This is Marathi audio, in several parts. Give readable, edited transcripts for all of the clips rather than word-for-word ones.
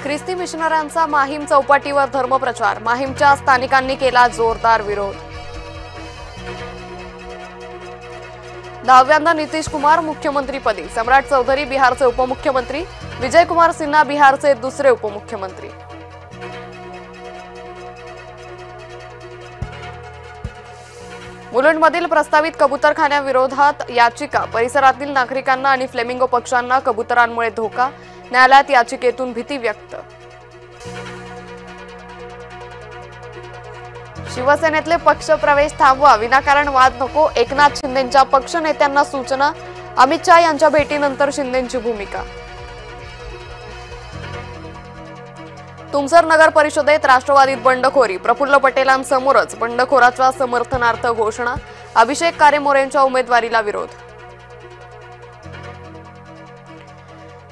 ख्रिस्ती मिशनऱ्यांचा माहीम चौपाटीवर धर्मप्रचार, माहीमच्या स्थानिकांनी केला जोरदार विरोध। 10व्यांदा नितीश कुमार मुख्यमंत्रीपदी, सम्राट चौधरी बिहारचे उपमुख्यमंत्री, विजय कुमार सिन्हा बिहारचे दुसरे उपमुख्यमंत्री। मुलुंडमधील प्रस्तावित कबूतरखान्याविरोधात याचिका, परिसरातील नागरिकांना आणि फ्लेमिंगो पक्ष्यांना कबुतरांमुळे धोका, न्यायालयात याचिकेतून भीती व्यक्त। शिवसेनेतले पक्षप्रवेश थांबवा, विनाकारण वाद नको, एकनाथ शिंदेंच्या पक्षनेत्यांना सूचना, अमित शहा यांच्या भेटीनंतर शिंदेंची भूमिका। तुमसर नगर परिषदेत राष्ट्रवादीत बंडखोरी, प्रफुल्ल पटेलांसमोरच बंडखोराच्या समर्थनार्थ घोषणा, अभिषेक कारेमोरेंच्या उमेदवारीला विरोध।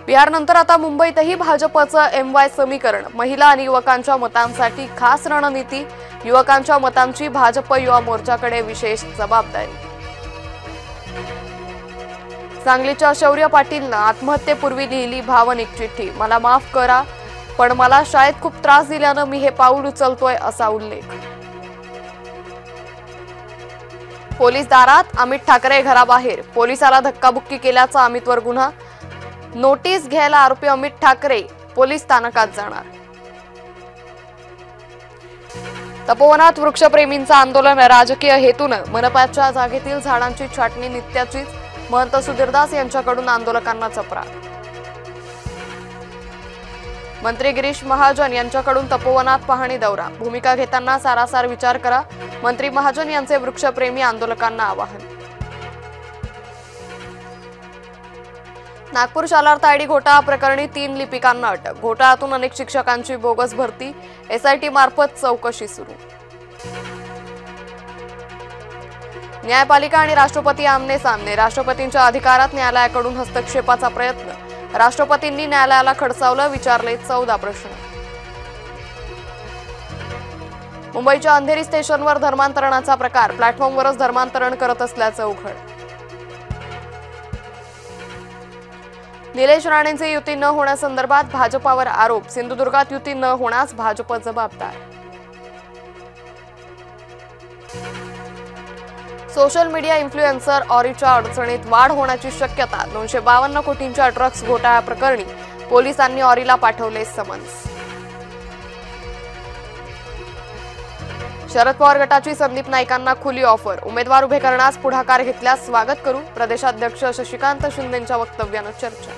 बिहारनंतर आता मुंबईतही भाजपचं MY समीकरण, महिला आणि युवकांच्या मतांसाठी खास रणनीती, युवकांच्या मतांची भाजप युवा मोर्चाकडे विशेष जबाबदारी। सांगलीच्या शौर्य पाटीलनं आत्महत्येपूर्वी लिहिली भावनिक चिठ्ठी, मला माफ करा पण मला शाळेत खूप त्रास दिल्यानं मी हे पाऊल उचलतोय, असा उल्लेख। पोलीस दारात, अमित ठाकरे घराबाहेर, पोलिसाला धक्काबुक्की केल्याचा अमितवर गुन्हा, नोटीस घ्यायला आरोपी अमित ठाकरे पोलीस स्थानकात जाणार। तपोवनात वृक्षप्रेमींचं आंदोलन, राजकीय हेतूनं मनपाच्या जागेतील झाडांची छाटणी नित्याचीच, महंत सुधीरदास यांच्याकडून आंदोलकांना चपराक। मंत्री गिरीश महाजन यांच्याकडून तपोवनात पाहणी दौरा, भूमिका घेताना सारासार विचार करा, मंत्री महाजन यांचे वृक्षप्रेमी आंदोलकांना आवाहन। नागपूर शालार्थ आयडी घोटाळा प्रकरणी 3 लिपिकांना अटक, घोटाळ्यातून अनेक शिक्षकांची बोगस भरती, SIT मार्फत चौकशी सुरू। न्यायपालिका आणि राष्ट्रपती आमने सामने, राष्ट्रपतींच्या अधिकारात न्यायालयाकडून हस्तक्षेपाचा प्रयत्न, राष्ट्रपतींनी न्यायालयाला खडसावलं, विचारले 14 प्रश्न। मुंबईच्या अंधेरी स्टेशनवर धर्मांतरणाचा प्रकार, प्लॅटफॉर्मवरच धर्मांतरण करत असल्याचं उघड। निलेश राणेंचे युती न होण्यासंदर्भात भाजपावर आरोप, सिंधुदुर्गात युती न होण्यास भाजप जबाबदार। सोशल मीडिया इन्फ्लुएन्सर ऑरीच्या अडचणीत वाढ होण्याची शक्यता, 252 कोटींच्या ड्रग्स घोटाळ्या प्रकरणी पोलिसांनी ऑरीला पाठवले समन्स। शरद पवार गटाची संदीप नाईकांना खुली ऑफर, उमेदवार उभे करण्यास पुढाकार घेतल्यास स्वागत करू, प्रदेशाध्यक्ष शशिकांत शिंदेंच्या वक्तव्यानं चर्चा।